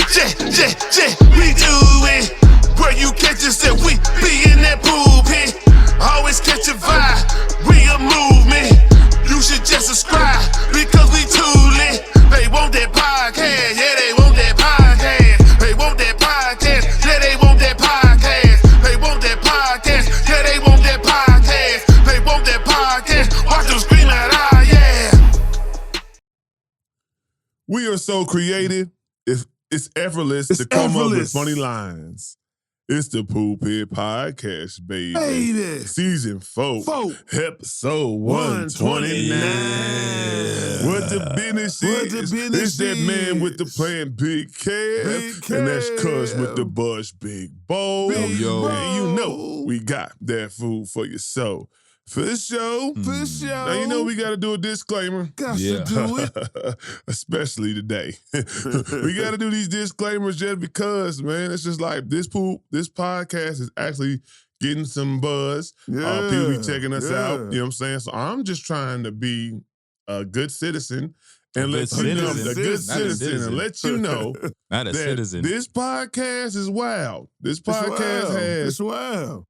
we do it. Where you catch us that we be in that pulpit. Always catch a vibe, we a movement. You should just subscribe because we too lit. They want that podcast, yeah, they want that podcast. They want that podcast, yeah, they want that podcast. They want that podcast, yeah, they want that podcast. They want that podcast, watch them scream out, ah, yeah. We are so creative, it's effortless to come up with funny lines. It's the Pulpit Podcast, baby. Season 4. Episode 129. What the business is. It's that man with the plan, Big Kev. And that's Cuz with the Bush, Big Bo. And you know we got that food for your soul. For sure. Now, you know we got to do a disclaimer. Got to do it. Especially today. We got to do these disclaimers just because, man. It's just like this podcast is actually getting some buzz. People be checking us out. You know what I'm saying? So I'm just trying to be a good citizen and let you know, a good citizen, and let you know that this podcast is wild. This podcast has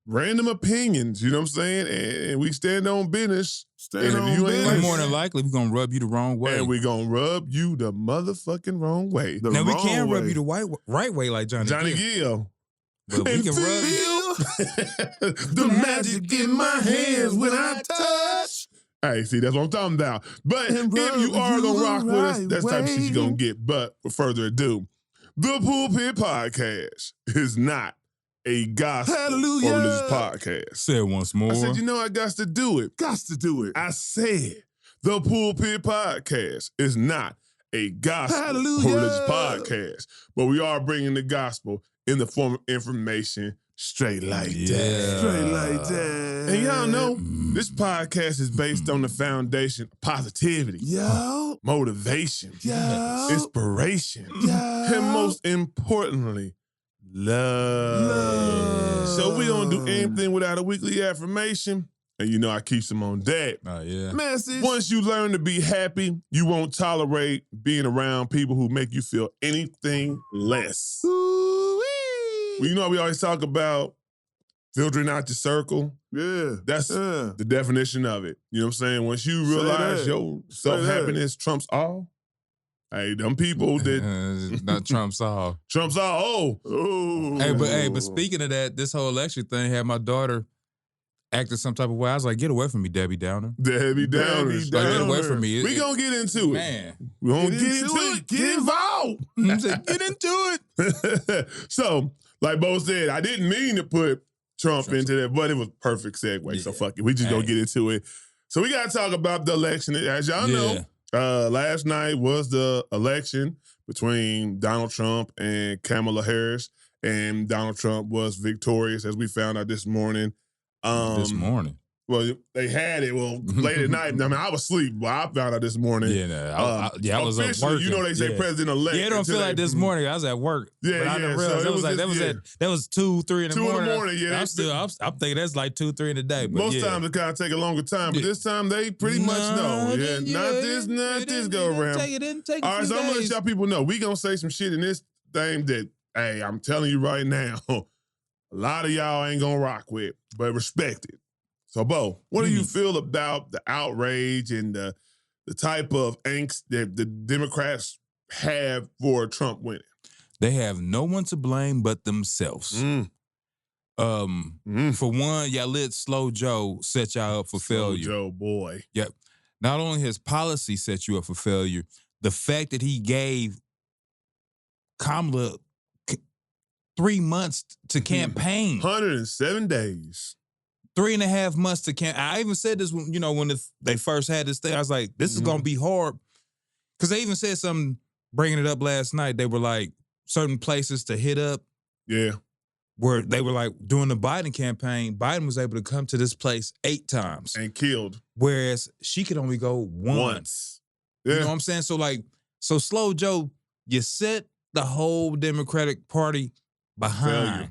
random opinions, you know what I'm saying? And we stand on business. More than likely, we're going to rub you the wrong way. And we're going to rub you the motherfucking wrong way. Now, we can't rub you the right way like Johnny Gill. But we can rub you. The magic in my hands when I touch. Hey, see, that's what I'm talking about. But if you are going to rock with us, that's the type of shit you're going to get. But for further ado, the Pulpit Podcast is not a gospel or religious podcast. Say it once more. I said, you know, I got to do it. I said, the Pulpit Podcast is not a gospel or religious podcast. But we are bringing the gospel in the form of information straight like that. And y'all know, this podcast is based on the foundation of positivity, motivation, inspiration, and most importantly, love. So we don't do anything without a weekly affirmation. And you know I keep them on deck. Message. Once you learn to be happy, you won't tolerate being around people who make you feel anything less. Well, you know how we always talk about filtering out your circle? Yeah. That's the definition of it. You know what I'm saying? Once you realize your self-happiness trumps all, hey, them people that... Not trumps all. Trumps all. Oh. Hey, but speaking of that, this whole election thing had my daughter acting some type of way. I was like, get away from me, Debbie Downer. Debbie Downer. Like, get away from me. We gonna get into it. Man. We gonna get into it. Get involved. I said, get into it. So, like Bo said, I didn't mean to put Trump into that, but it was perfect segue. So fuck it. We just gonna get into it. So we gotta talk about the election. As y'all know, last night was the election between Donald Trump and Kamala Harris. And Donald Trump was victorious, as we found out this morning. Well, they had it. Well, late at night. I mean, I was asleep. Well, I found out this morning. I was at work. You know, they say president-elect. Yeah, it don't feel like this morning. I was at work. But I didn't realize that was 2, 3 in the morning. 2 in the morning, yeah. I'm thinking that's like 2, 3 in the day. But most times it kind of take a longer time, but this time they pretty much know. Not this go around. It didn't take all right, so I'm gonna let y'all people know. We gonna say some shit in this thing that, hey, I'm telling you right now, a lot of y'all ain't gonna rock with, but respect it. So, Bo, what do you feel about the outrage and the type of angst that the Democrats have for Trump winning? They have no one to blame but themselves. For one, y'all let Slow Joe set y'all up for failure. Slow Joe, boy. Yep. Not only his policy set you up for failure, the fact that he gave Kamala 3 months to campaign. 107 days. 3.5 months to campaign. I even said this when, when they first had this thing. I was like, this is going to be hard. Because they even said something, bringing it up last night. They were like, certain places to hit up. Yeah. Where they were like, during the Biden campaign, Biden was able to come to this place 8 times. And killed. Whereas she could only go once. Yeah. You know what I'm saying? So Slow Joe, you set the whole Democratic Party behind.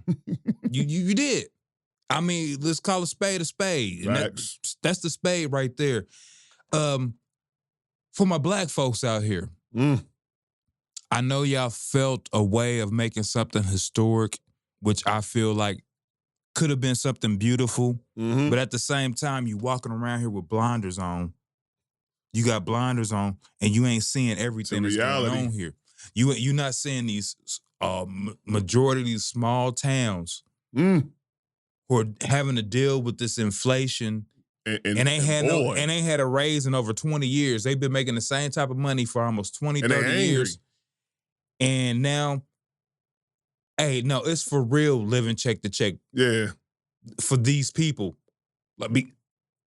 You did. I mean, let's call a spade a spade. And that's the spade right there. For my black folks out here, I know y'all felt a way of making something historic, which I feel like could have been something beautiful. Mm-hmm. But at the same time, you walking around here with blinders on. You got blinders on, and you ain't seeing everything that's going on here. You're not seeing these majority of these small towns who are having to deal with this inflation and ain't had a raise in over 20 years. They've been making the same type of money for almost 20, 30 years. And now, hey, no, it's for real living check to check. Yeah. For these people.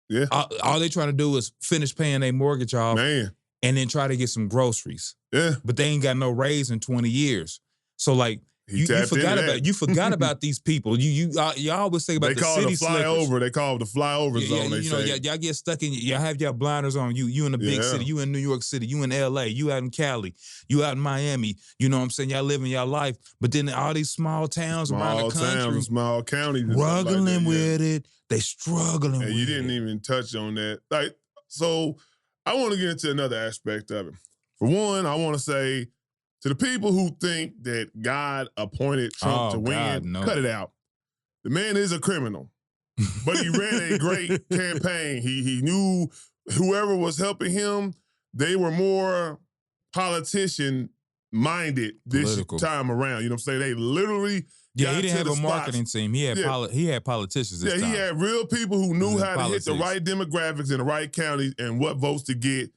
Yeah. All they trying to do is finish paying their mortgage off. Man. And then try to get some groceries. Yeah. But they ain't got no raise in 20 years. So like you forgot about these people. You always say about the city slickers. They call it the flyover zone. Y'all get stuck in. Y'all have your blinders on. You in the big city. You in New York City. You in LA. You out in Cali. You out in Miami. You know what I'm saying? Y'all living your life. But then all these small towns around the country, small counties, struggling with it. They struggling with it. And you didn't even touch on that. Like, so I want to get into another aspect of it. For one, I want to say to the people who think that God appointed Trump to win, cut it out. The man is a criminal, but he ran a great campaign. He knew whoever was helping him, they were more politician-minded this time around. You know what I'm saying? They literally he didn't have a marketing team. He had politicians this time. He had real people who knew how to hit the right demographics in the right counties and what votes to get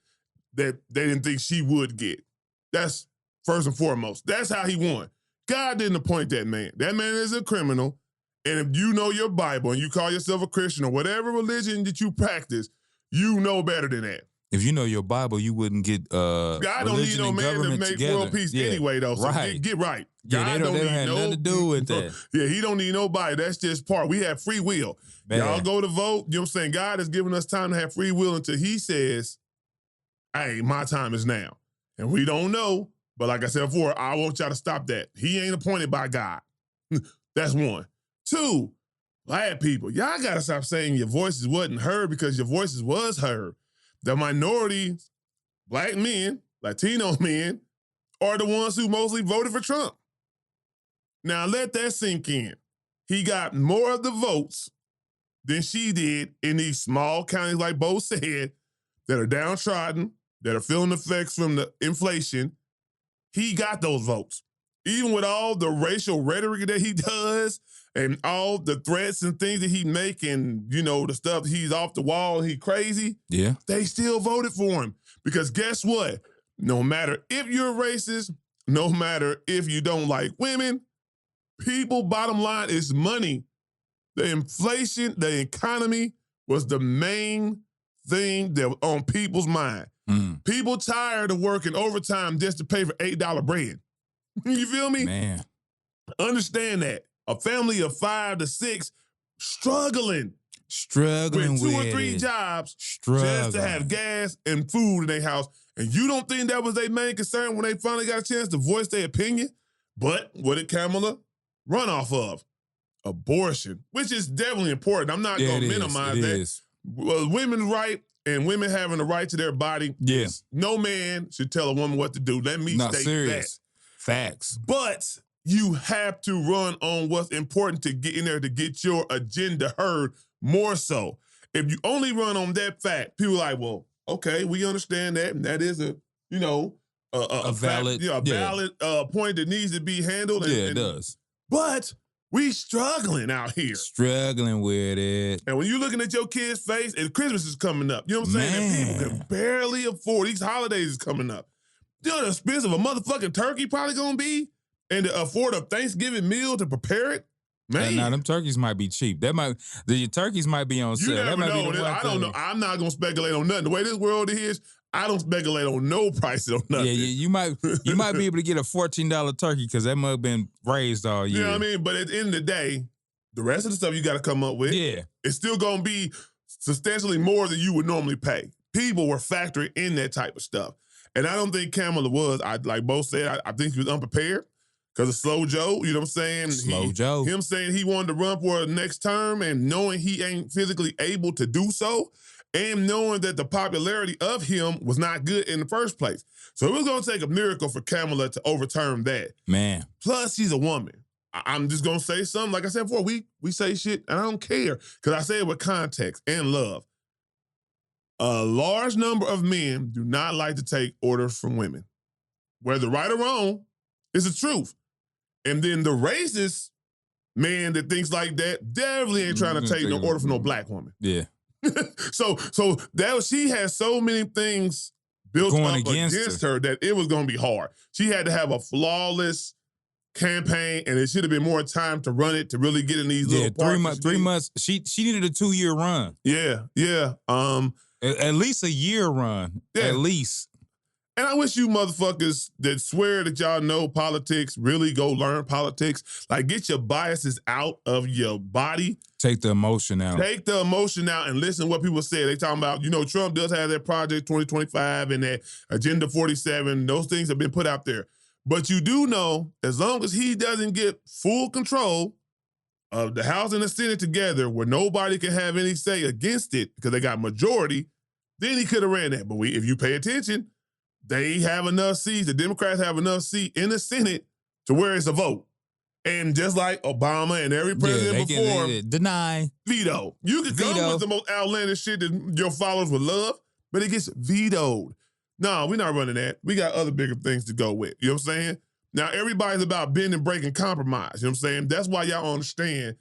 that they didn't think she would get. That's first and foremost. That's how he won. God didn't appoint that man. That man is a criminal. And if you know your Bible and you call yourself a Christian or whatever religion that you practice, you know better than that. If you know your Bible, you wouldn't get God don't need no man to make world peace anyway, though. So get right. God don't have nothing to do with that. Yeah, he don't need nobody. That's just part. We have free will. Man. Y'all go to vote. You know what I'm saying? God has given us time to have free will until he says, hey, my time is now. And we don't know. But like I said before, I want y'all to stop that. He ain't appointed by God. That's one. Two, black people, y'all got to stop saying your voices wasn't heard because your voices was heard. The minorities, black men, Latino men, are the ones who mostly voted for Trump. Now let that sink in. He got more of the votes than she did in these small counties, like Bo said, that are downtrodden, that are feeling the effects from the inflation. He got those votes. Even with all the racial rhetoric that he does and all the threats and things that he make and, you know, the stuff he's off the wall and he crazy, they still voted for him. Because guess what? No matter if you're racist, no matter if you don't like women, people, bottom line is money. The inflation, the economy was the main thing that was on people's mind. People tired of working overtime just to pay for $8 bread. You feel me? Man. Understand that. A family of 5 to 6 struggling with 2 or 3 jobs just to have gas and food in their house. And you don't think that was their main concern when they finally got a chance to voice their opinion? But what did Kamala run off of? Abortion, which is definitely important. I'm not going to minimize that. Well, women's right and women having the right to their body. Yes. No man should tell a woman what to do. Let me state that. Facts. But you have to run on what's important to get in there to get your agenda heard more so. If you only run on that fact, people are like, well, okay, we understand that. And that is a valid, valid point that needs to be handled. It does. But we struggling out here. Struggling with it. And when you're looking at your kid's face, and Christmas is coming up, you know what I'm saying? And people can barely afford, these holidays is coming up. You know how expensive a motherfucking turkey probably gonna be? And to afford a Thanksgiving meal to prepare it? Man. Now them turkeys might be cheap. The turkeys might be on sale. You never know. I don't know. I'm not gonna speculate on nothing. The way this world is, I don't speculate on no prices on nothing. Yeah, you might be able to get a $14 turkey because that might have been raised all year. You know what I mean? But at the end of the day, the rest of the stuff you got to come up with, it's still gonna be substantially more than you would normally pay. People were factoring in that type of stuff. And I don't think Kamala was. Like both said, I think he was unprepared because of Slow Joe. You know what I'm saying? Slow Joe. Him saying he wanted to run for the next term and knowing he ain't physically able to do so. and knowing that the popularity of him was not good in the first place. So it was going to take a miracle for Kamala to overturn that. Man. Plus, she's a woman. I'm just going to say something. Like I said before, we say shit, and I don't care because I say it with context and love. A large number of men do not like to take orders from women. Whether right or wrong, it's the truth. And then the racist man that thinks like that definitely ain't trying to take no order from no black woman. Yeah. so that she has so many things built Going up against her that it was going to be hard. She had to have a flawless campaign, and it should have been more time to run it to really get in these little parts. 3 months. She needed a 2-year run. Yeah. At least a year run. Yeah. At least. And I wish you motherfuckers that swear that y'all know politics really go learn politics. Like, get your biases out of your body. Take the emotion out. Take the emotion out and listen to what people say. They talking about, Trump does have that Project 2025 and that Agenda 47. Those things have been put out there. But you do know, as long as he doesn't get full control of the House and the Senate together where nobody can have any say against it because they got majority, then he could have ran that. But if you pay attention, they have enough seats, the Democrats have enough seats in the Senate to where it's a vote. And just like Obama and every president before, deny. Veto. You can come with the most outlandish shit that your followers would love, but it gets vetoed. No, we're not running that. We got other bigger things to go with. You know what I'm saying? Now, everybody's about bending, breaking, compromise. You know what I'm saying? That's why y'all understand.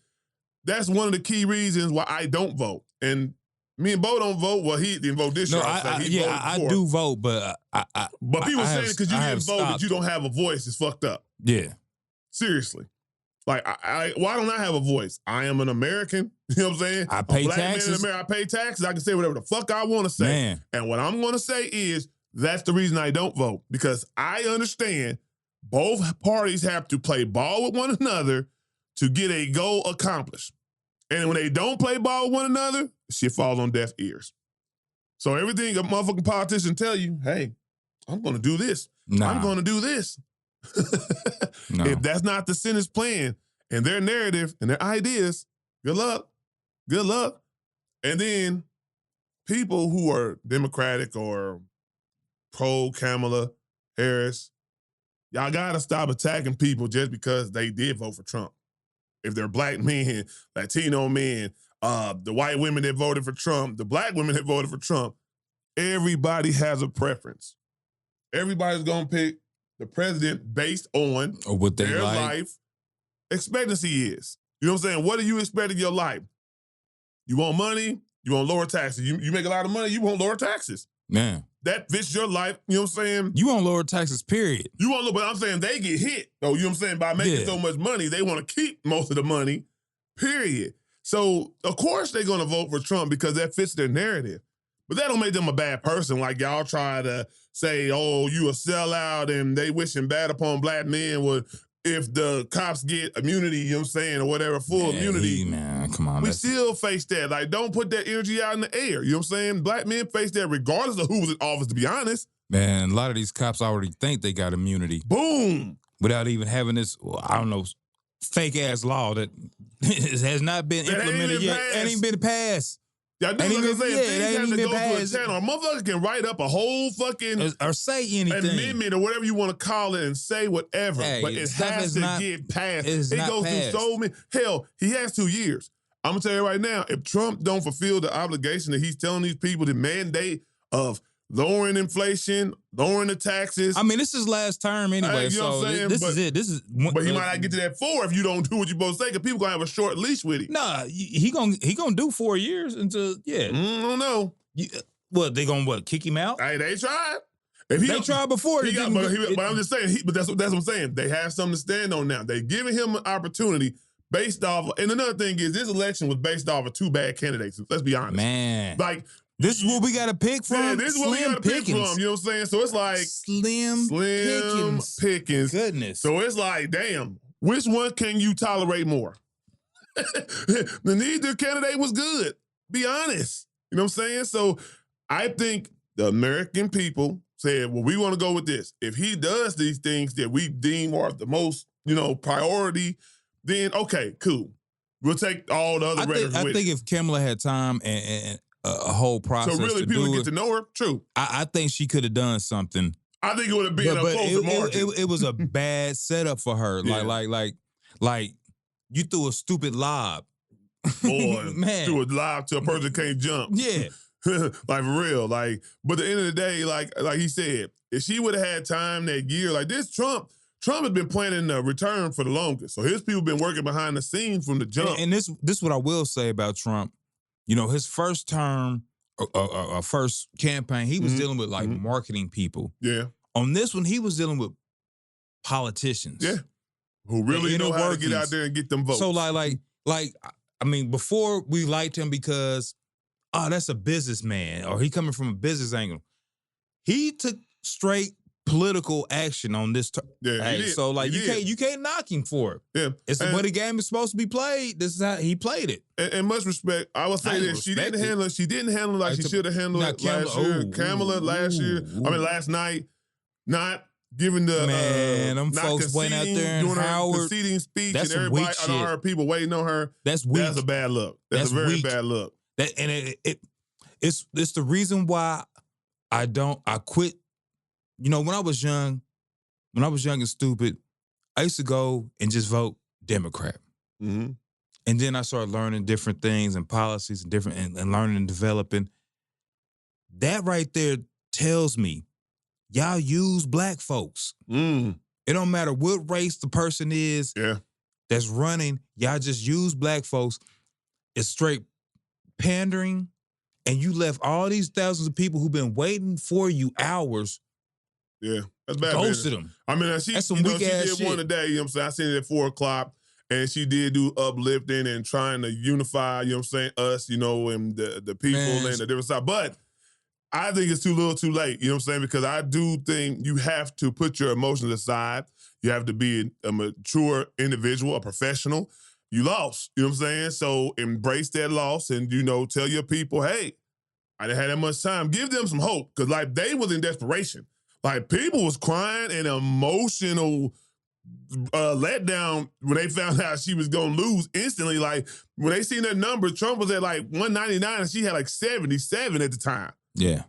That's one of the key reasons why I don't vote. And me and Bo don't vote. Well, he didn't vote this year. I do vote, but But people saying because you didn't vote that you don't have a voice is fucked up. Yeah. Seriously. Like, why don't I have a voice? I am an American. You know what I'm saying? I pay black taxes. Man in America. I pay taxes. I can say whatever the fuck I want to say. Man. And what I'm going to say is that's the reason I don't vote. Because I understand both parties have to play ball with one another to get a goal accomplished. And when they don't play ball with one another, shit falls on deaf ears. So everything a motherfucking politician tell you, hey, I'm going to do this. Nah. I'm going to do this. No. If that's not the Senate's plan and their narrative and their ideas, good luck. Good luck. And then people who are Democratic or pro-Kamala Harris, y'all got to stop attacking people just because they did vote for Trump. If they're black men, Latino men, the white women that voted for Trump, the black women that voted for Trump, everybody has a preference. Everybody's going to pick the president based on what they their like. life expectancy is. You know what I'm saying? What do you expect in your life? You want money? You want lower taxes? You make a lot of money? You want lower taxes. Man. That fits your life. You know what I'm saying? You want lower taxes, period. You want lower, but I'm saying they get hit. Though, you know what I'm saying? By making so much money, they want to keep most of the money, period. So, of course, they're going to vote for Trump because that fits their narrative. But that don't make them a bad person. Like y'all try to say, oh, you a sellout and they wishing bad upon black men would if the cops get immunity, you know what I'm saying, or whatever, full immunity. Man, come on. We still face that. Like, don't put that energy out in the air. You know what I'm saying? Black men face that regardless of who was in office, to be honest. Man, a lot of these cops already think they got immunity. Boom. Without even having this, I don't know, fake-ass law that has not been implemented yet. Ain't even been passed. Y'all do like I say, things have to go to a channel. A motherfucker can write up a whole fucking or say anything, amendment or whatever you want to call it, and say whatever. Hey, but it has to get passed. It goes through so many. Hell, he has 2 years. I'm gonna tell you right now, if Trump don't fulfill the obligation that he's telling these people, the mandate of lowering inflation, lowering the taxes. I mean, this is last term anyway, you know so this is it. This is. But he might not get to that 4 if you don't do what you're supposed to say, because people gonna have a short leash with him. Nah, he gonna do 4 years until I don't know. They gonna kick him out? Hey, they tried. They tried before. But I'm just saying. But that's what I'm saying. They have something to stand on now. They giving him an opportunity based off. And another thing is, this election was based off of 2 bad candidates. Let's be honest, man. Like. This is what we got to pick from. Yeah, this is what we got to pick from. You know what I'm saying? So it's like slim pickings. Goodness. So it's like, damn, which one can you tolerate more? Neither candidate was good. Be honest. You know what I'm saying? So I think the American people said, well, we want to go with this. If he does these things that we deem are the most, priority, then okay, cool. We'll take all the other rhetoric with I think if Kamala had time and a whole process. So really, people get to know her. True. I think she could have done something. I think it would have been a closer margin. It was a bad setup for her. Yeah. Like you threw a stupid lob. Boy, man, threw a lob to a person that can't jump. Yeah. Like for real. Like, but at the end of the day, like he said, if she would have had time that year, like this, Trump has been planning a return for the longest. So his people been working behind the scenes from the jump. And this is what I will say about Trump. You know, his first term, first campaign, he was dealing with like marketing people. Yeah. On this one, he was dealing with politicians. Yeah. Who really know how to get out there and get them votes. So like, I mean, before we liked him because, oh, that's a businessman, or he coming from a business angle. He took straight political action on this. Yeah, he did. So like, He you can't knock him for it. Yeah, it's the way the game is supposed to be played. This is how he played it. And much respect, I would say that she didn't handle it like she should have handled it last year. Kamala last year, I mean last night, not giving the them folks waiting out there in Howard, conceding speech, and everybody, and all her people waiting on her. That's weak. That's a bad look. That's a very bad look. It's the reason why I quit. You know, when I was young and stupid, I used to go and just vote Democrat. Mm-hmm. And then I started learning different things and policies and learning and developing. That right there tells me, y'all use black folks. Mm. It don't matter what race the person is that's running, y'all just use black folks. It's straight pandering, and you left all these thousands of people who've been waiting for you hours. Yeah, that's bad. Ghosted them. I mean, that's some weak ass shit. She did one today, you know what I'm saying? I seen it at 4:00, and she did do uplifting and trying to unify, you know what I'm saying, us, you know, and the people and the different side. But I think it's too little too late, you know what I'm saying? Because I do think you have to put your emotions aside. You have to be a mature individual, a professional. You lost, you know what I'm saying? So embrace that loss and, you know, tell your people, hey, I didn't have that much time. Give them some hope, because like they was in desperation. Like people was crying and emotional letdown when they found out she was gonna lose instantly. Like when they seen that number, Trump was at like 199 and she had like 77 at the time. Yeah.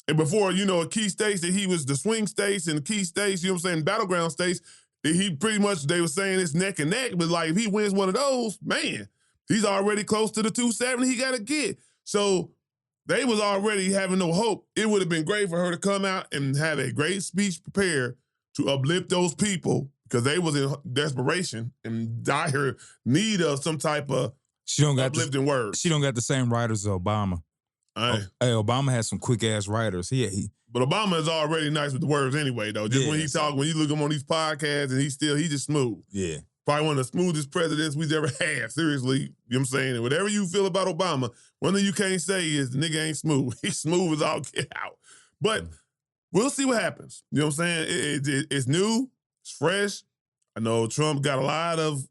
And before, you know, a key states that he was the swing states and the key states, you know what I'm saying, battleground states, he pretty much, they were saying it's neck and neck, but like if he wins one of those, man, he's already close to the 270 he gotta get. So they was already having no hope. It would have been great for her to come out and have a great speech prepared to uplift those people, because they was in desperation and dire need of some type of uplifting words. She don't got the same writers as Obama. Hey, Obama has some quick ass writers. But Obama is already nice with the words anyway, though. Just when he talk, when you look him on these podcasts, and he's just smooth. Yeah. Probably one of the smoothest presidents we've ever had. Seriously, you know what I'm saying? And whatever you feel about Obama, one thing you can't say is the nigga ain't smooth. He's smooth as all get out. But we'll see what happens. You know what I'm saying? It's new. It's fresh. I know Trump got a lot of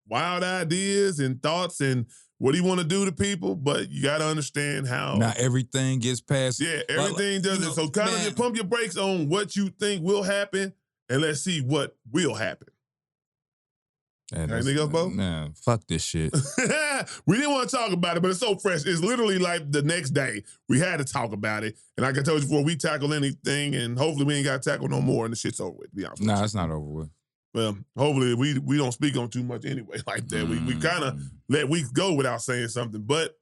wild ideas and thoughts and what he want to do to people, but you got to understand how. Not everything gets passed. Yeah, everything doesn't. So kind of just pump your brakes on what you think will happen, and let's see what will happen. Anything else, Bo? Nah, fuck this shit. We didn't want to talk about it, but it's so fresh. It's literally like the next day we had to talk about it. And like I told you before, we tackle anything, and hopefully we ain't got to tackle no more, and the shit's over with, to be honest with you. Nah, it's not over with. Well, hopefully we don't speak on too much anyway like that. We kind of let weeks go without saying something, but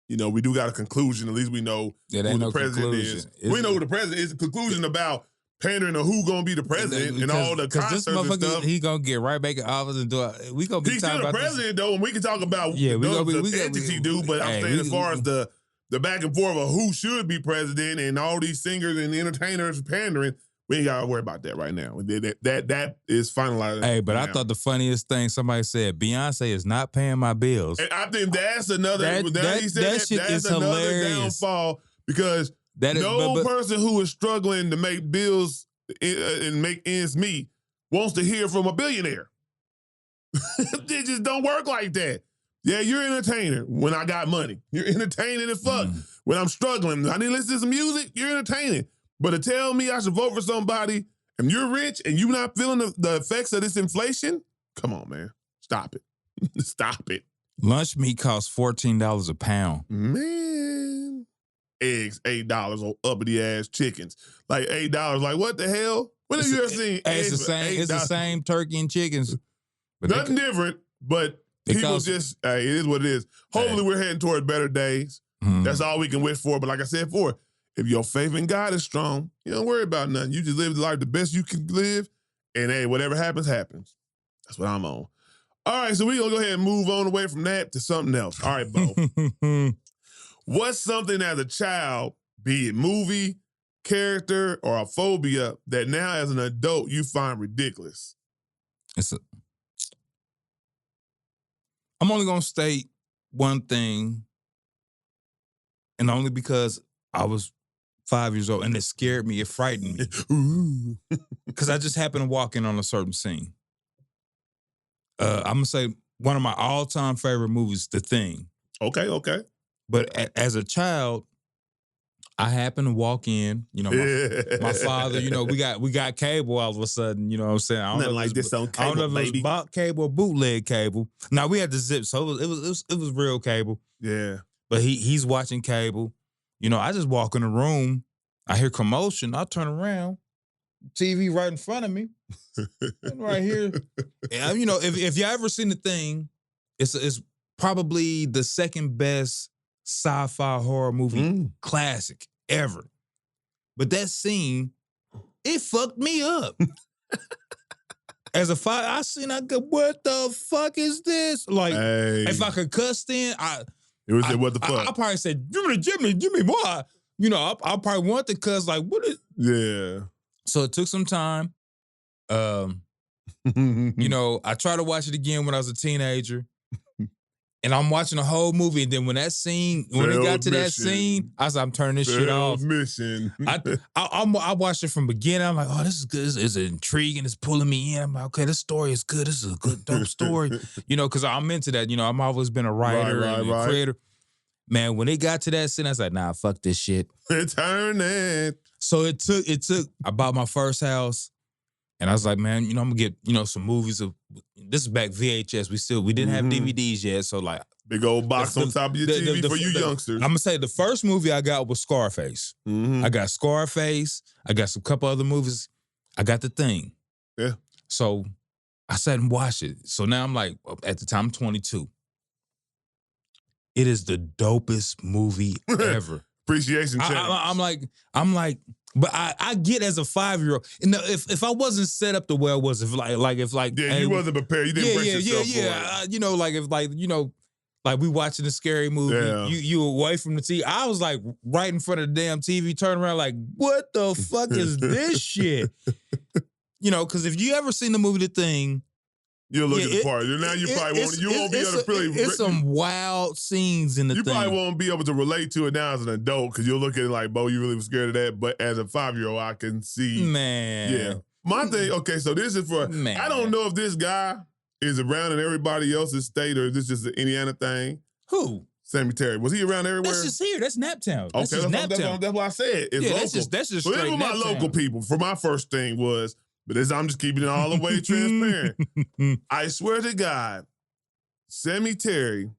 you know, we do got a conclusion. At least we know who the president is. We know who the president is. A conclusion about pandering to who gonna be the president and all the concerts and stuff. He gonna get right back in office and do it. We gonna be He's talking still about the president though, and we can talk about the entity do. But I'm saying as far as the back and forth of who should be president and all these singers and entertainers pandering, we ain't gotta worry about that right now. That is finalized. Hey, but I thought the funniest thing somebody said, Beyonce is not paying my bills. And I think that's another. That shit is another hilarious. Downfall, because no person who is struggling to make bills and make ends meet wants to hear from a billionaire. It just don't work like that. Yeah, you're an entertainer when I got money. You're entertaining as fuck. When I'm struggling, I need to listen to some music, you're entertaining. But to tell me I should vote for somebody and you're rich and you're not feeling the effects of this inflation, come on, man. Stop it. Stop it. Lunch meat costs $14 a pound. Man. eggs $8 on uppity ass chickens. Like $8. Like what the hell? When have you ever seen eggs it's the same. It's the same turkey and chickens. Nothing different, but people just, hey, it is what it is. Hopefully we're heading toward better days. That's all we can wish for. But like I said before, if your faith in God is strong, you don't worry about nothing. You just live the life the best you can live. And hey, whatever happens, happens. That's what I'm on. All right, so we're going to go ahead and move on away from that to something else. All right, Bo. What's something as a child, be it movie, character, or a phobia, that now as an adult you find ridiculous? I'm only going to state one thing, and only because I was 5 years old, and it scared me. It frightened me. Because I just happened to walk in on a certain scene. I'm going to say one of my all-time favorite movies, The Thing. Okay. But as a child, I happened to walk in, you know, my father, you know, we got cable all of a sudden, you know what I'm saying? I don't Nothing know like this on cable, I don't know if it was bought cable or bootleg cable. Now we had the zip, so it was real cable. Yeah. But he's watching cable. You know, I just walk in the room, I hear commotion, I turn around, TV right in front of me, right here. And, you know, if you ever seen The Thing, it's probably the second best sci-fi horror movie classic ever. But that scene, it fucked me up. As a father, I go, what the fuck is this? Like, if I could cuss then, what the fuck? I probably said, give me more. You know, I probably want to cuss, like, what is... Yeah. So it took some time. You know, I tried to watch it again when I was a teenager. And I'm watching the whole movie, and then when that scene, when it got to that scene, I said, I'm turning this shit off. I watched it from the beginning. I'm like, oh, this is good. It's intriguing. It's pulling me in. I'm like, okay, this story is good. This is a good, dope story. You know, because I'm into that. You know, I've always been a writer and a creator. Man, when it got to that scene, I was like, nah, fuck this shit. Turn it. So it took, I bought my first house, and I was like, man, you know, I'm gonna get, you know, some movies of, this is back VHS. We didn't have DVDs yet, so like. Big old box on top of your TV for you youngsters. I'm gonna say the first movie I got was Scarface. I got Scarface. I got some couple other movies. I got The Thing. Yeah. So I sat and watched it. So now I'm like, at the time, I'm 22. It is the dopest movie ever. Appreciation check. I'm like, but I get as a 5-year-old. And if I wasn't set up the way I was, if yeah, you wasn't prepared. You didn't brace yourself for it. You know, like if like, you know, like we watching a scary movie, you away from the TV. I was like right in front of the damn TV, turn around like, what the fuck is this shit? You know, because if you ever seen the movie The Thing, you'll look at the part. Now you probably won't. You won't be able to really. It's some wild scenes in the thing. You probably won't be able to relate to it now as an adult because you'll look at it like, Bo, you really was scared of that. But as a 5-year-old, I can see. Man. Yeah. My thing. Okay, so this is for. Man. I don't know if this guy is around in everybody else's state or is this just an Indiana thing. Who? Sammy Terry. Was he around everywhere? That's just here. That's Naptown. That's what I said. It's local. That's just so straight this was my local people. For my first thing was. But I'm just keeping it all the way transparent. I swear to God, Sammy Terry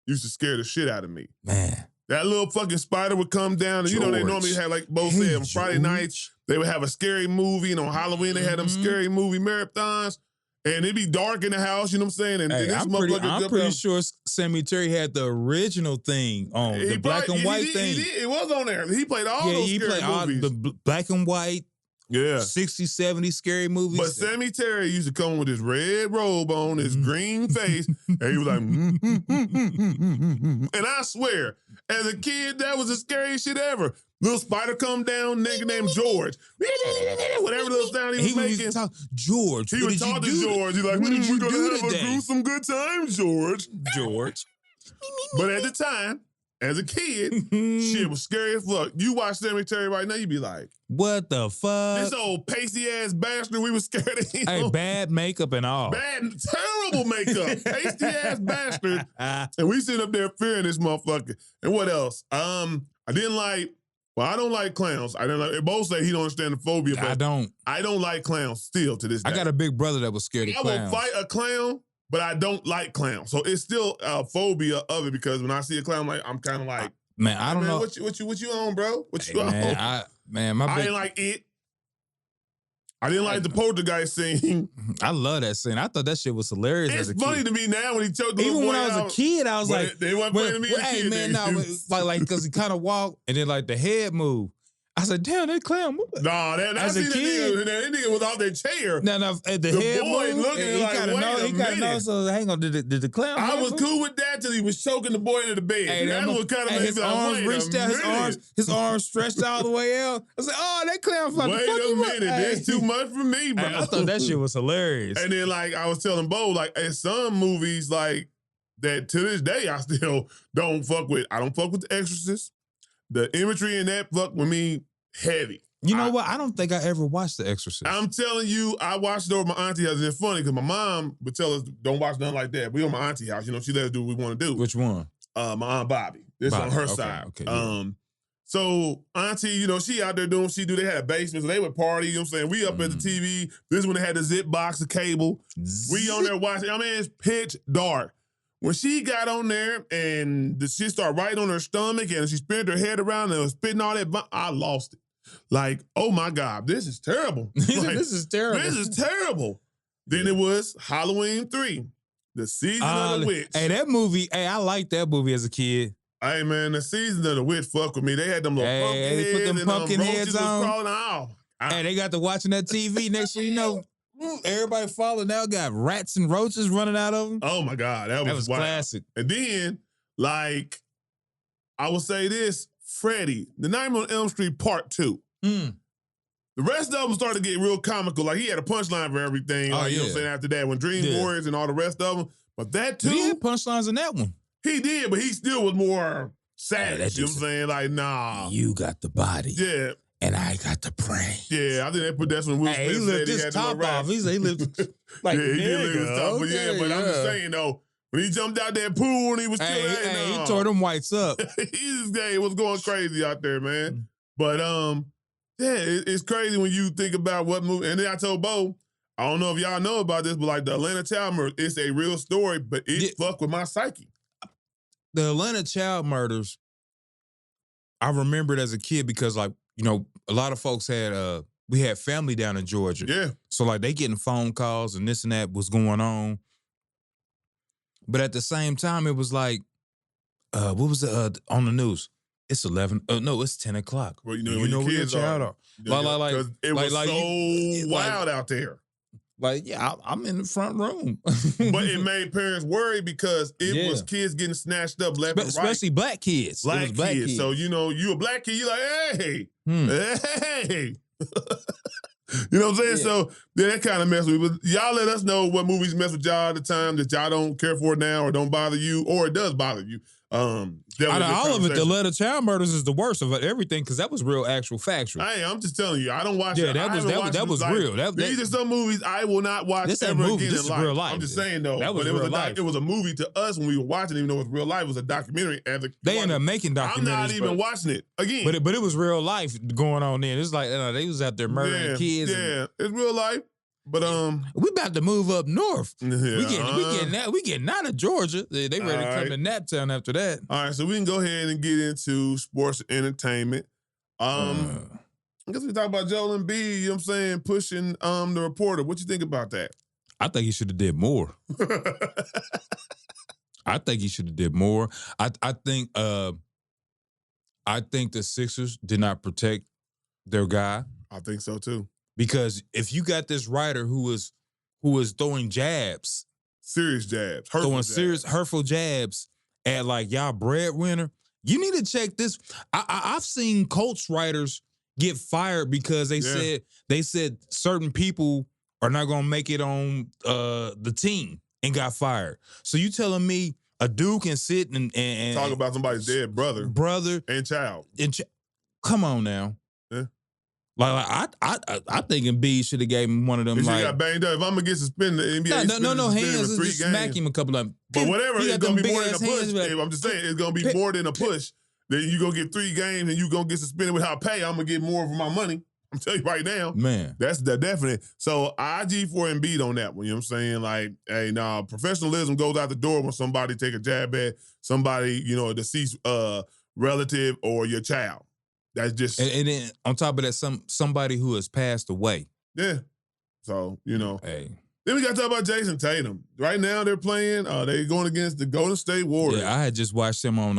used to scare the shit out of me. Man. That little fucking spider would come down. And you know, they normally have, like Bo said, on Friday nights, they would have a scary movie. And on Halloween, they had them scary movie marathons. And it'd be dark in the house, you know what I'm saying? And hey, this I'm pretty sure Sammy Terry had the original thing on, the black and white thing. It was on there. He played all those scary movies. The black and white. Yeah. 60s, 70s scary movies. But Sammy Terry used to come with his red robe on, his green face, and he was like, And I swear, as a kid, that was the scariest shit ever. Little spider come down, nigga named George. Whatever little sound he was making. George. He would talk to George. He's like, we're going to have a gruesome good time, George. But at the time, as a kid, shit was scary as fuck. You watch Sammy Terry right now, you be like, what the fuck? This old pasty ass bastard, we was scared of him. Hey, bad makeup and all. Terrible makeup. Pasty ass bastard. And we sit up there fearing this motherfucker. And what else? I don't like clowns. Both say he don't understand the phobia, but I don't like clowns still to this day. I got a big brother that was scared of clowns. I will fight a clown, but I don't like clowns. So it's still a phobia of it because when I see a clown, I'm kind of like, Man, I don't know. What you on, bro? What you on? I didn't like it. I didn't like the poltergeist scene. I love that scene. I thought that shit was hilarious. It's as a funny kid. to me now when he choked the Even little when boy I was out. a kid, I was like, they weren't playing me as a hey kid. man, no, like because he kind of walked and then like the head moved. I said, damn, that clown. Nah, as a kid, that nigga was off their chair. No, the head boy moved. looking He like, kind of wait know. a He kind of know. minute. So hang on, did the clown? I was cool with that till he was choking the boy into the bed. Hey, That's what kind of made his me arms like, wait reached a out. minute. His arms stretched all the way out. I was like, oh, that clown. Wait a minute, that's too much for me, bro. Hey, I thought that shit was hilarious. And then, like, I was telling Bo, like, in some movies, like, that to this day, I still don't fuck with. I don't fuck with The Exorcist. The imagery in that fuck with me heavy. You know what? I don't think I ever watched The Exorcist. I'm telling you, I watched it over my auntie house. And it's funny because my mom would tell us, don't watch nothing like that. We on my auntie house. You know, she let us do what we want to do. Which one? My Aunt Bobby. This Bobby. on her Okay, side. okay, yeah. So auntie, you know, she out there doing what she do. They had a basement, so they would party. You know what I'm saying? We up at the TV. This one they had the zip box, the cable. We on there watching. I mean, it's pitch dark. When she got on there and the shit started right on her stomach and she spinning her head around and was spitting all that, I lost it. Like, oh my God, this is terrible. Like, this is terrible. This is terrible. Then it was Halloween 3, the season of the witch. Hey, that movie, I liked that movie as a kid. Hey man, the season of the witch fuck with me. They had them little pumpkin heads. They put them pumpkin roaches heads was on. crawling out. Hey, they got to watching that TV. Next thing you know, everybody falling out, got rats and roaches running out of them. Oh my God, that was wild. Classic. And then, like, I will say this, Freddy, The Nightmare on Elm Street Part 2. The rest of them started to get real comical. Like, he had a punchline for everything. Like, you know what I'm saying, after that, when Dream Warriors and all the rest of them. But that too. He had punchlines in that one. He did, but he still was more savage. Hey, you know what I'm saying? Like, nah. You got the body. Yeah. And I got the brain. Yeah, I think they put that when Will Smith he lifted his had top off. He lived like, yeah, he did lift his top. But yeah, but I'm just saying, though, when he jumped out that pool and he was still he tore them whites up. He was going crazy out there, man. But, yeah, it's crazy when you think about what movie. And then I told Bo, I don't know if y'all know about this, but like the Atlanta Child Murder, it's a real story, but it fucked with my psyche. The Atlanta Child Murders, I remembered as a kid because, like, you know, a lot of folks had, we had family down in Georgia. Yeah. So, like, they getting phone calls and this and that was going on. But at the same time, it was like, what was on the news? It's 11. No, it's 10 o'clock. Well, you know where your child are. Like, it was so wild out there. Like, yeah, I'm in the front room. But it made parents worry because it was kids getting snatched up left and right. Especially black kids. Black kids. So, you know, you a black kid, you like, hey, hey. You know what I'm saying? Yeah. So that kind of mess with me. But y'all let us know what movies mess with y'all at the time that y'all don't care for now or don't bother you or it does bother you. All of it, the Atlanta Child Murders is the worst of everything because that was real, actual, factual. Hey, I'm just telling you, I don't watch. Yeah, that was real. These are some movies I will not watch ever again in life. Real life. I'm just saying though, that was but real life. It was a movie to us when we were watching, even though it was real life. It was a documentary. They ended up making documentaries. I'm not even watching it again. But it was real life going on then. It's like they was out there murdering kids. Yeah, it's real life. But we about to move up north. Yeah, we getting out of Georgia. They ready to come to Naptown after that. All right, so we can go ahead and get into sports and entertainment. I guess we talk about Joel Embiid, you know what I'm saying, pushing the reporter. What you think about that? I think he should have did more. I think he should have did more. I think the Sixers did not protect their guy. I think so too. Because if you got this writer who was throwing jabs, serious jabs, hurtful jabs at like y'all breadwinner, you need to check this. I've seen Colts writers get fired because they said certain people are not gonna make it on the team and got fired. So you telling me a dude can sit and talk about somebody's dead brother and child. Come on now. Yeah. Like I think Embiid should have gave him one of them. He like got banged up. If I'm gonna get suspended, the NBA no hands. Just smack him a couple of. But whatever, it's gonna be more than a push. I'm just saying, it's gonna be more than a push. Then you gonna get 3 games and you gonna get suspended without pay. I'm gonna get more for my money. I'm telling you right now, man. That's the definite. So IG for Embiid on that one. You know what I'm saying? Like, hey, professionalism goes out the door when somebody take a jab at somebody. You know, deceased relative or your child. That's just and then on top of that, somebody who has passed away. Yeah. So, Hey. Then we got to talk about Jason Tatum. Right now they're playing, they're going against the Golden State Warriors. Yeah, I had just watched him on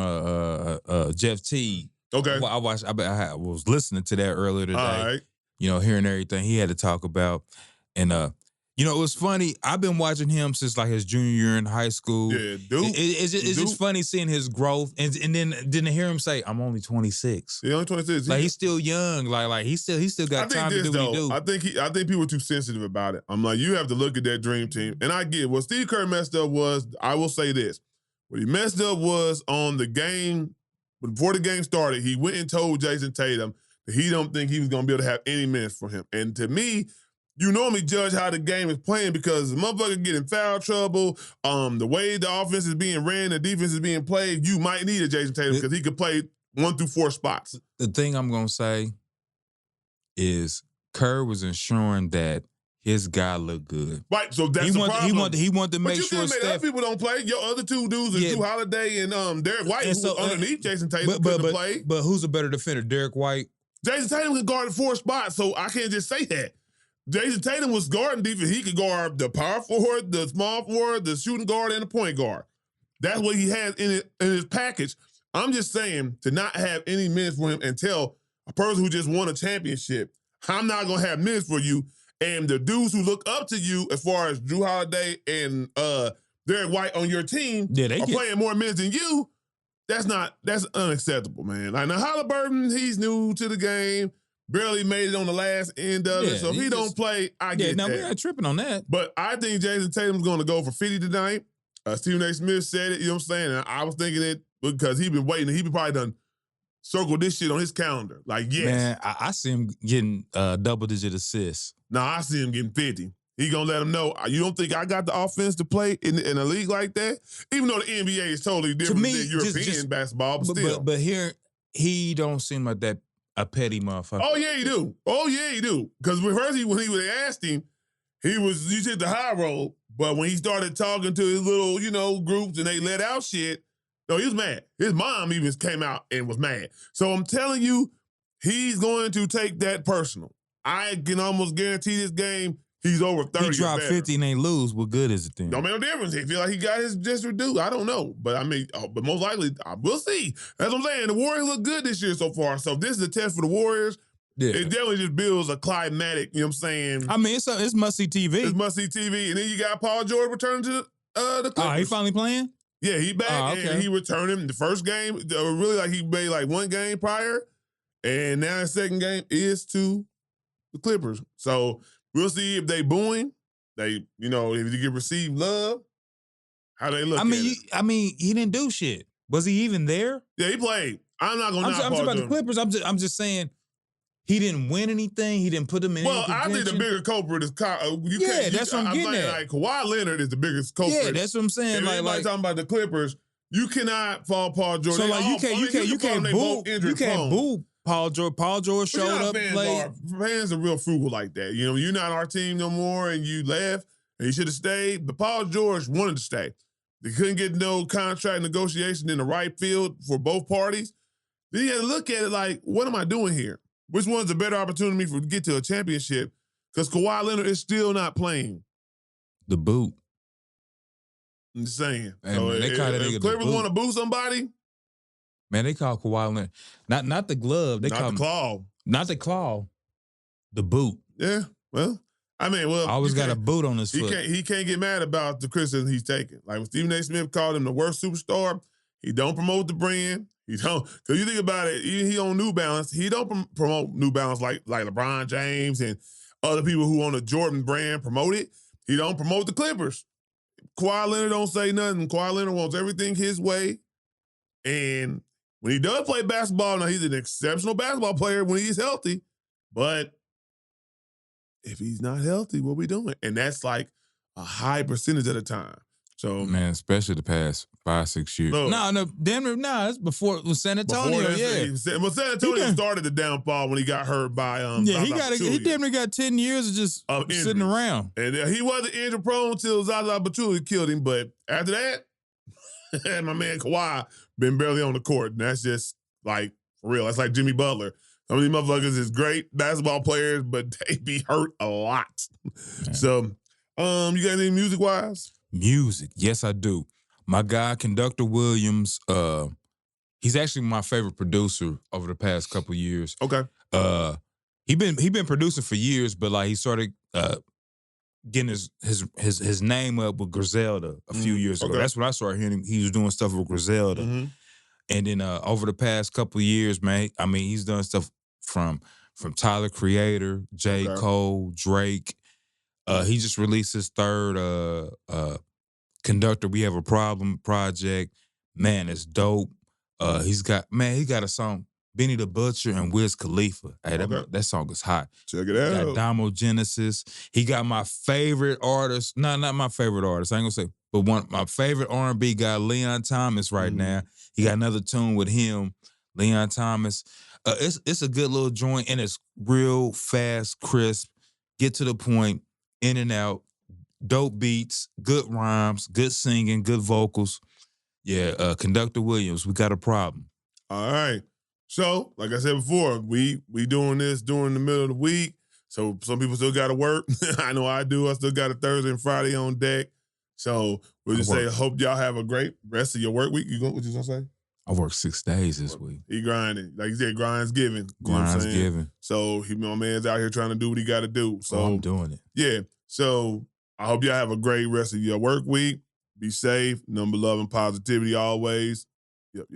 Jeff T. Okay. Well, I was listening to that earlier today. All right. Hearing everything he had to talk about. And it was funny. I've been watching him since like his junior year in high school. Yeah, dude. It's just funny seeing his growth, and then didn't hear him say, "I'm only 26." He's only 26. Like he's still young. Like he still got time to do what he do. I think people are too sensitive about it. I'm like, you have to look at that dream team, and I get what Steve Kerr messed up was. I will say this: what he messed up was on the game before the game started. He went and told Jason Tatum that he don't think he was going to be able to have any minutes for him, and to me. You normally judge how the game is playing because the motherfucker get in foul trouble. The way the offense is being ran, the defense is being played, you might need a Jason Tatum because he could play 1 through 4 spots. The thing I'm gonna say is Kerr was ensuring that his guy looked good. Right, so that's the problem. He wanted to make but sure other people don't play. Your other two dudes is Drew Holiday and Derek White, who was underneath Jason Tatum, couldn't play. But who's a better defender, Derek White? Jason Tatum can guard 4 spots, so I can't just say that. Jason Tatum was guarding defense. He could guard the power forward, the small forward, the shooting guard, and the point guard. That's what he has in his package. I'm just saying to not have any minutes for him and tell a person who just won a championship, I'm not going to have minutes for you. And the dudes who look up to you as far as Drew Holiday and Derek White on your team are playing more minutes than you. That's unacceptable, man. Like, now Halliburton, he's new to the game. Barely made it on the last end of it. So if he don't play, I get that. We're not tripping on that. But I think Jason Tatum's going to go for 50 tonight. Stephen A. Smith said it, you know what I'm saying? And I was thinking it because he's been waiting. He probably done circled this shit on his calendar. Like, yes. Man, I see him getting double-digit assists. Nah, I see him getting 50. He going to let him know, you don't think I got the offense to play in a league like that? Even though the NBA is totally different than European basketball, but still. But here, he don't seem like that. A petty motherfucker. Oh, yeah, he do. Because first, when he asked him, he took the high road. But when he started talking to his little, groups and they let out shit, no, he was mad. His mom even came out and was mad. So I'm telling you, he's going to take that personal. I can almost guarantee this game, he's over 30. He dropped 50 and they lose. What good is it then? Don't make no difference. He feel like he got his just due. I don't know. But I mean, but most likely, we'll see. That's what I'm saying. The Warriors look good this year so far. So this is a test for the Warriors. Yeah. It definitely just builds a climatic, you know what I'm saying? I mean, it's must-see TV. It's must-see TV. And then you got Paul George returning to the Clippers. Oh, he finally playing? Yeah, he back. Okay. And he returned him the first game. Really, like he made like one game prior. And now his second game is to the Clippers. So we'll see if they booing. If you get received love, how they look. I mean, he didn't do shit. Was he even there? Yeah, he played. I'm not gonna. I'm talking about the Clippers. I'm just saying he didn't win anything. He didn't put them in. Well, I think the bigger culprit is that's what I'm getting at. Like Kawhi Leonard is the biggest culprit. Yeah, that's what I'm saying. If anybody talking about the Clippers, you cannot fall Paul George. So like you can't boo Paul George. Paul George showed up, played. Fans are real frugal like that. You're not our team no more, and you left, and you should have stayed. But Paul George wanted to stay. They couldn't get no contract negotiation in the right field for both parties. Then you had to look at it like, what am I doing here? Which one's a better opportunity to get to a championship? Because Kawhi Leonard is still not playing. The boot. I'm just saying. Hey, so man, if Clippers want to boo somebody, man, they call Kawhi Leonard not the glove. They call the claw. Not the claw. The boot. Yeah. Well, always got a boot on his foot. He can't get mad about the criticism he's taking. Like when Stephen A. Smith called him the worst superstar, he don't promote the brand. He don't, because you think about it, he on New Balance. He don't promote New Balance like LeBron James and other people who own the Jordan brand promote it. He don't promote the Clippers. Kawhi Leonard don't say nothing. Kawhi Leonard wants everything his way. And when he does play basketball, now he's an exceptional basketball player when he's healthy. But if he's not healthy, what we doing? And that's like a high percentage of the time. So man, especially the past 5-6 years. No, Denver. No, it's before it was San Antonio. Well, San Antonio started the downfall when he got hurt by he definitely got 10 years of just sitting around. And he wasn't injury prone until Zaza Pachulia killed him. But after that, my man Kawhi been barely on the court, and that's just Like, for real. That's like Jimmy Butler. Some of these motherfuckers is great basketball players, but they be hurt a lot. Man. So, you got any music-wise? Music. Yes, I do. My guy, Conductor Williams, he's actually my favorite producer over the past couple years. Okay. He been producing for years, but like he started getting his name up with Griselda a few years ago. That's when I started hearing him. He was doing stuff with Griselda. Mm-hmm. And then over the past couple of years, man, I mean, he's done stuff from Tyler Creator, J. Cole, Drake. He just released his third Conductor, We Have a Problem project. Man, it's dope. He got a song, Benny the Butcher and Wiz Khalifa. Hey, that song is hot. Check it out. He got Damo Genesis. He got my favorite artist. No, not my favorite artist. I ain't gonna say, but my favorite R&B guy, Leon Thomas, right now. He got another tune with him, Leon Thomas. It's a good little joint, and it's real fast, crisp, get to the point, in and out, dope beats, good rhymes, good singing, good vocals. Yeah, Conductor Williams, we got a problem. All right. So, like I said before, we doing this during the middle of the week. So some people still got to work. I know I do. I still got a Thursday and Friday on deck. So we'll just say, hope y'all have a great rest of your work week. What you gonna say? I worked 6 days this week. He grinding. Like you said, grind's giving. Grind's giving. So my man's out here trying to do what he got to do. So I'm doing it. Yeah. So I hope y'all have a great rest of your work week. Be safe. Number love and positivity always. Yep.